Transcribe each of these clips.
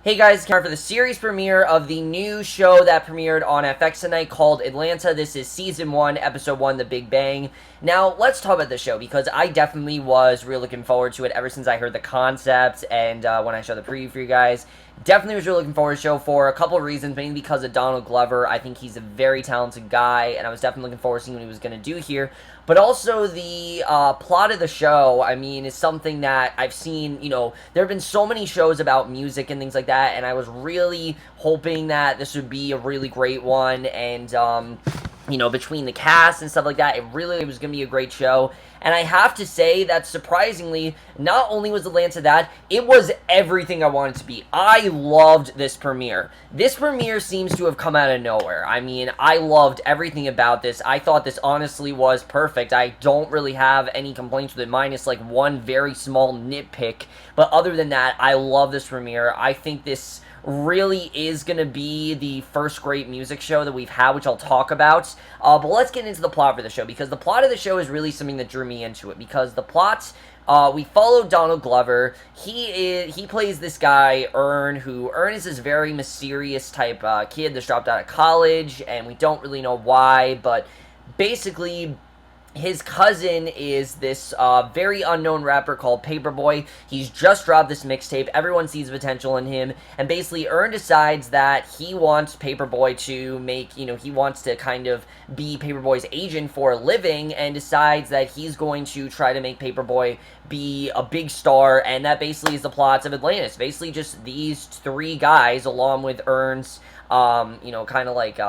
Hey guys, here for the series premiere of the new show that premiered on FX tonight called Atlanta. This is Season 1, Episode 1, The Big Bang. Now, let's talk about the show, because I definitely was really looking forward to it ever since I heard the concept, and when I showed the preview for you guys. Definitely was really looking forward to the show for a couple of reasons, mainly because of Donald Glover. I think he's a very talented guy, and I was definitely looking forward to seeing what he was going to do here. But also, the plot of the show, I mean, is something that I've seen, there have been so many shows about music and things like that, and I was really hoping that this would be a really great one, and, between the cast and stuff like that, it was going to be a great show. And I have to say that, surprisingly, not only was Atlanta that, it was everything I wanted to be. I loved this premiere. This premiere seems to have come out of nowhere. I mean, I loved everything about this. I thought this honestly was perfect. I don't really have any complaints with it, minus like one very small nitpick. But other than that, I love this premiere. I think this really is going to be the first great music show that we've had, which I'll talk about. But let's get into the plot for the show, because the plot of the show is really something that drew me into it, because the plot, we follow Donald Glover. He plays this guy, Ern is this very mysterious type kid that's dropped out of college, and we don't really know why, but basically his cousin is this very unknown rapper called Paperboy. He's just dropped this mixtape. Everyone sees the potential in him. And basically, Ern decides that he wants Paperboy to make, he wants to kind of be Paperboy's agent for a living, and decides that he's going to try to make Paperboy be a big star. And that basically is the plots of Atlanta. It's basically just these three guys, along with Ern's kind of like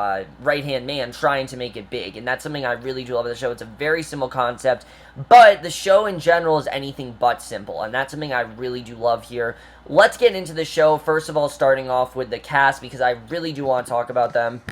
right-hand man, trying to make it big. And that's something I really do love about the show. It's a very simple concept, but the show in general is anything but simple, and that's something I really do love here. Let's get into the show. First of all, starting off with the cast, because I really do want to talk about them.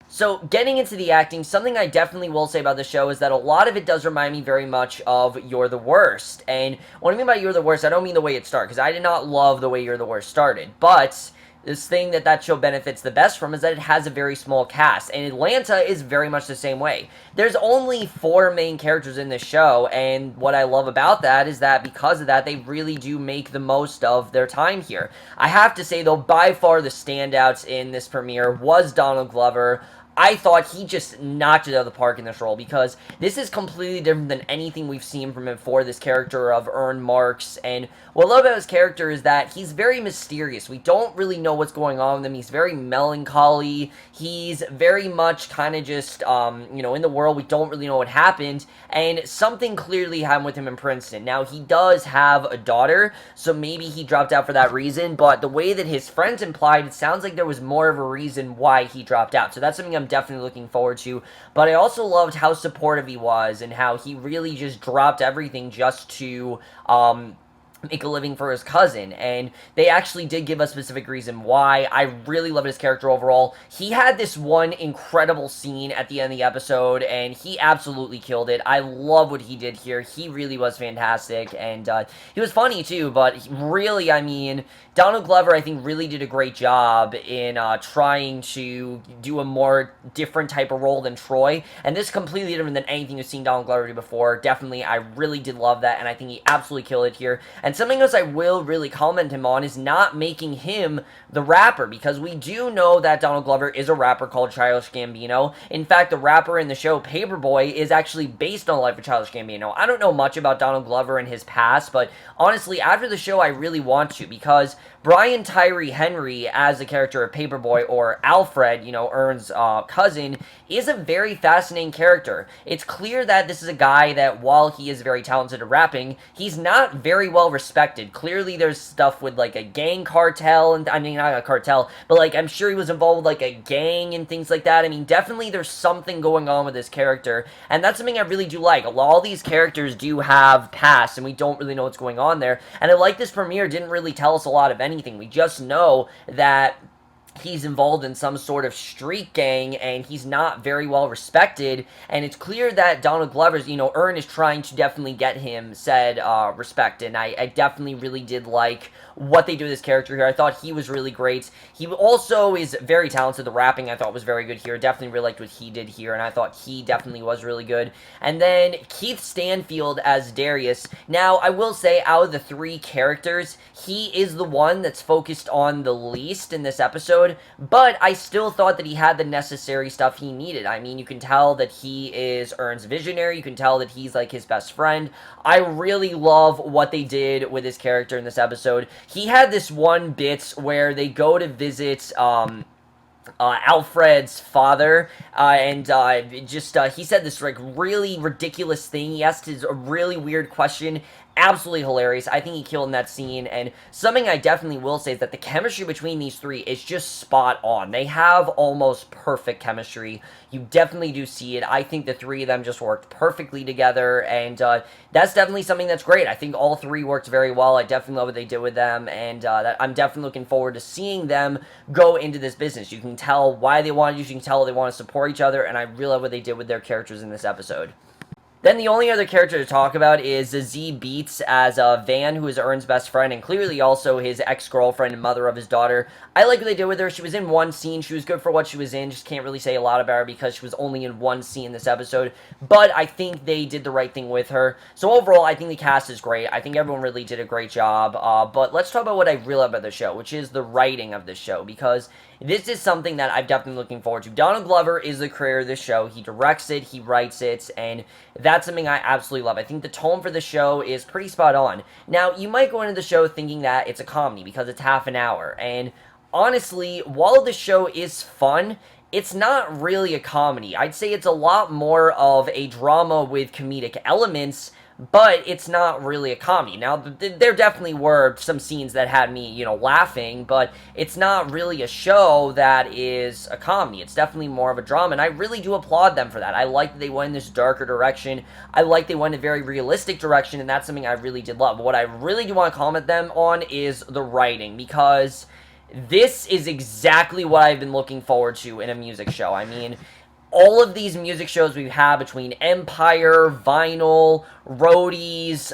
So, getting into the acting, something I definitely will say about the show is that a lot of it does remind me very much of You're the Worst. And what I mean by You're the Worst, I don't mean the way it started, because I did not love the way You're the Worst started, but this thing that show benefits the best from is that it has a very small cast, and Atlanta is very much the same way. There's only 4 main characters in this show, and what I love about that is that because of that, they really do make the most of their time here. I have to say, though, by far the standouts in this premiere was Donald Glover. I thought he just knocked it out of the park in this role, because this is completely different than anything we've seen from him before, this character of Ern Marks. And what I love about his character is that he's very mysterious. We don't really know what's going on with him. He's very melancholy. He's very much kind of just, in the world, we don't really know what happened. And something clearly happened with him in Princeton. Now, he does have a daughter, so maybe he dropped out for that reason. But the way that his friends implied, it sounds like there was more of a reason why he dropped out. So that's something I'm definitely looking forward to. But I also loved how supportive he was, and how he really just dropped everything just to make a living for his cousin. And they actually did give a specific reason why. I really loved his character overall. He had this one incredible scene at the end of the episode, and he absolutely killed it. I love what he did here. He really was fantastic, and he was funny too. But really, I mean, Donald Glover, I think, really did a great job in trying to do a more different type of role than Troy. And this is completely different than anything you've seen Donald Glover do before. Definitely, I really did love that, and I think he absolutely killed it here. And something else I will really comment him on is not making him the rapper, because we do know that Donald Glover is a rapper called Childish Gambino. In fact, the rapper in the show, Paperboy, is actually based on the life of Childish Gambino. I don't know much about Donald Glover and his past, but honestly, after the show, I really want to, because Brian Tyree Henry, as the character of Paperboy, or Alfred, Ern's cousin, is a very fascinating character. It's clear that this is a guy that, while he is very talented at rapping, he's not very well respected. Clearly, there's stuff with, like, a gang cartel, and, I mean, not a cartel, but, like, I'm sure he was involved with, like, a gang and things like that. I mean, definitely there's something going on with this character, and that's something I really do like. All these characters do have past, and we don't really know what's going on there, and I like this premiere didn't really tell us a lot of anything. We just know that he's involved in some sort of street gang and he's not very well respected, and it's clear that Donald Glover's, Earn is trying to definitely get him said respect, and I definitely really did like what they do with this character here. I thought he was really great. He also is very talented. The rapping I thought was very good here. Definitely really liked what he did here, and I thought he definitely was really good. And then Keith Stanfield as Darius. Now, I will say, out of the three characters, he is the one that's focused on the least in this episode, but I still thought that he had the necessary stuff he needed. I mean, you can tell that he is Ern's visionary. You can tell that he's like his best friend. I really love what they did with his character in this episode. He had this one bit where they go to visit Alfred's father, and he said this like really ridiculous thing. He asked his a really weird question. Absolutely hilarious. I think he killed in that scene, and something I definitely will say is that the chemistry between these three is just spot on. They have almost perfect chemistry. You definitely do see it. I think the three of them just worked perfectly together, and that's definitely something that's great. I think all three worked very well. I definitely love what they did with them, and I'm definitely looking forward to seeing them go into this business. You can tell why they want to. You can tell they want to support each other, and I really love what they did with their characters in this episode. Then the only other character to talk about is Z Beats as Van, who is Ern's best friend, and clearly also his ex-girlfriend and mother of his daughter. I like what they did with her. She was in one scene. She was good for what she was in. Just can't really say a lot about her because she was only in one scene this episode. But I think they did the right thing with her. So overall, I think the cast is great. I think everyone really did a great job. But let's talk about what I really love about the show, which is the writing of the show, because this is something that I'm definitely looking forward to. Donald Glover is the creator of this show. He directs it, he writes it, and that's something I absolutely love. I think the tone for the show is pretty spot on. Now, you might go into the show thinking that it's a comedy because it's half an hour, and honestly, while the show is fun, it's not really a comedy. I'd say it's a lot more of a drama with comedic elements, but it's not really a comedy. Now, there definitely were some scenes that had me, laughing, but it's not really a show that is a comedy. It's definitely more of a drama, and I really do applaud them for that. I like that they went in this darker direction. I like they went in a very realistic direction, and that's something I really did love. But what I really do want to comment them on is the writing, because this is exactly what I've been looking forward to in a music show. I mean, all of these music shows we have between Empire, Vinyl, Roadies,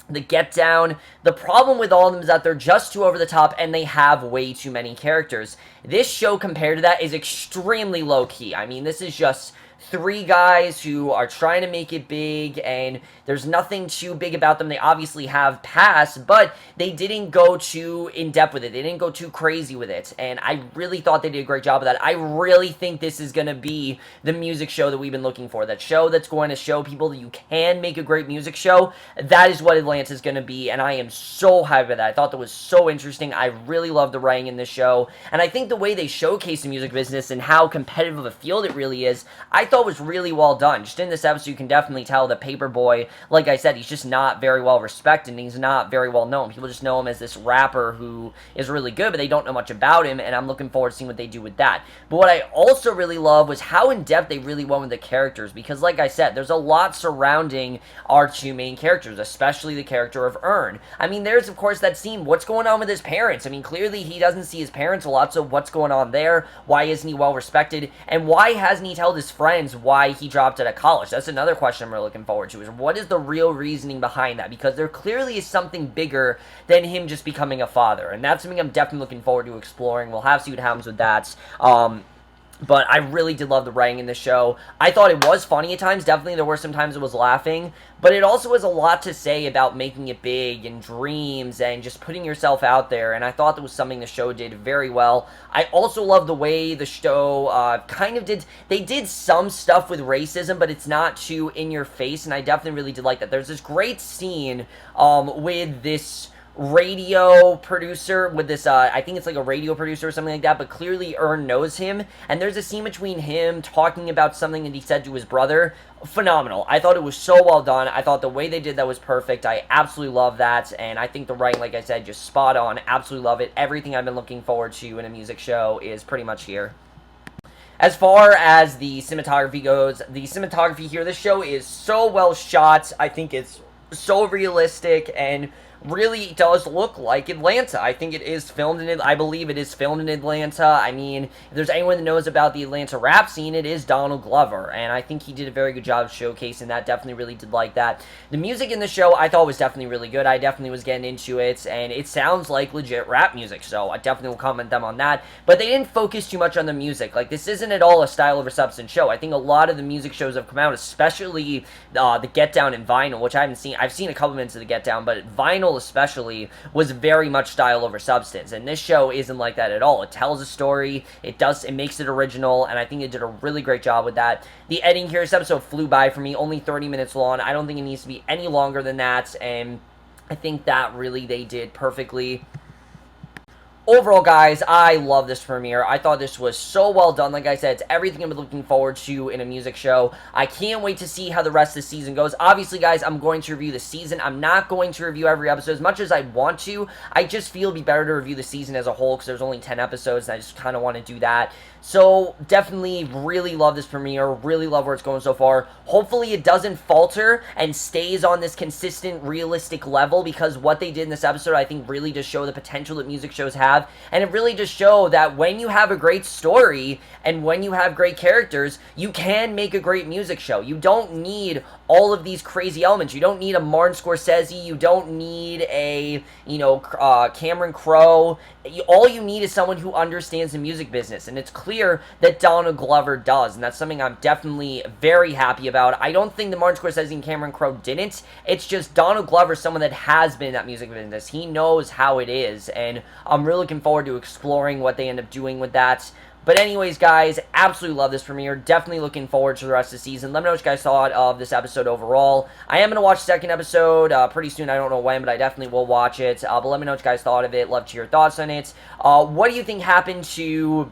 The Get Down, the problem with all of them is that they're just too over the top and they have way too many characters. This show, compared to that, is extremely low-key. I mean, this is just three guys who are trying to make it big, and there's nothing too big about them. They obviously have past, but they didn't go too in-depth with it. They didn't go too crazy with it, and I really thought they did a great job of that. I really think this is going to be the music show that we've been looking for. That show that's going to show people that you can make a great music show. That is what Atlanta is going to be, and I am so hyped about that. I thought that was so interesting. I really love the writing in this show, and I think the way they showcase the music business and how competitive of a field it really is, I thought was really well done. Just in this episode, you can definitely tell that Paperboy, like I said, he's just not very well respected, and he's not very well known. People just know him as this rapper who is really good, but they don't know much about him, and I'm looking forward to seeing what they do with that. But what I also really love was how in-depth they really went with the characters, because like I said, there's a lot surrounding our two main characters, especially the character of Ern. I mean, there's, of course, that scene, what's going on with his parents? I mean, clearly he doesn't see his parents a lot, so what's going on there? Why isn't he well respected? And why hasn't he told his friends why he dropped out of college? That's another question I'm really looking forward to, is what is the real reasoning behind that? Because there clearly is something bigger than him just becoming a father, and that's something I'm definitely looking forward to exploring. We'll have to see what happens with that. But I really did love the writing in the show. I thought it was funny at times. Definitely there were some times it was laughing. But it also has a lot to say about making it big and dreams and just putting yourself out there. And I thought that was something the show did very well. I also love the way the show they did some stuff with racism, but it's not too in your face. And I definitely really did like that. There's this great scene with this radio producer with this, I think it's like a radio producer or something like that, but clearly Ern knows him, and there's a scene between him talking about something that he said to his brother. Phenomenal. I thought it was so well done. I thought the way they did that was perfect. I absolutely love that, and I think the writing, like I said, just spot on. Absolutely love it. Everything I've been looking forward to in a music show is pretty much here. As far as the cinematography goes, the cinematography here, this show is so well shot. I think it's so realistic, and really does look like Atlanta. I think it is filmed in, I believe it is filmed in Atlanta. I mean, if there's anyone that knows about the Atlanta rap scene, it is Donald Glover, and I think he did a very good job of showcasing that. Definitely really did like that. The music in the show I thought was definitely really good. I definitely was getting into it, and it sounds like legit rap music, so I definitely will comment them on that. But they didn't focus too much on the music. Like, this isn't at all a style over substance show. I think a lot of the music shows have come out, especially the Get Down and Vinyl, which I haven't seen. I've seen a couple minutes of the Get Down, but Vinyl especially was very much style over substance, and this show isn't like that at all. It tells a story, it makes it original, and I think it did a really great job with that. The editing here, this episode flew by for me, only 30 minutes long. I don't think it needs to be any longer than that, and I think that really they did perfectly. Overall, guys, I love this premiere. I thought this was so well done. Like I said, it's everything I've been looking forward to in a music show. I can't wait to see how the rest of the season goes. Obviously, guys, I'm going to review the season. I'm not going to review every episode as much as I want to. I just feel it'd be better to review the season as a whole because there's only 10 episodes, and I just kind of want to do that. So, definitely really love this premiere. Really love where it's going so far. Hopefully, it doesn't falter and stays on this consistent, realistic level, because what they did in this episode, I think, really does show the potential that music shows have. And it really does show that when you have a great story and when you have great characters, you can make a great music show. You don't need all of these crazy elements. You don't need a Martin Scorsese. You don't need a, Cameron Crowe. All you need is someone who understands the music business. And it's clear that Donald Glover does. And that's something I'm definitely very happy about. I don't think that Martin Scorsese and Cameron Crowe didn't. It's just Donald Glover is someone that has been in that music business. He knows how it is. And I'm really looking forward to exploring what they end up doing with that. But anyways, guys, absolutely love this premiere. Definitely looking forward to the rest of the season. Let me know what you guys thought of this episode overall. I am going to watch the second episode pretty soon. I don't know when, but I definitely will watch it. But let me know what you guys thought of it. Love to hear your thoughts on it. What do you think happened to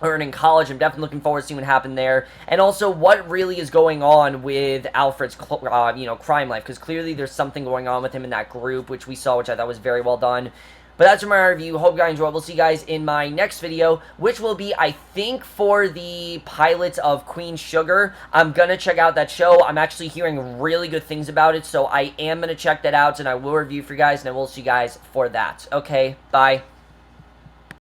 Earn in college? I'm definitely looking forward to seeing what happened there. And also, what really is going on with Alfred's, crime life? Because clearly there's something going on with him in that group, which we saw, which I thought was very well done. But that's my review. Hope you guys enjoyed. We'll see you guys in my next video, which will be, I think, for the pilot of Queen Sugar. I'm going to check out that show. I'm actually hearing really good things about it, so I am going to check that out, and I will review for you guys, and I will see you guys for that. Okay, bye.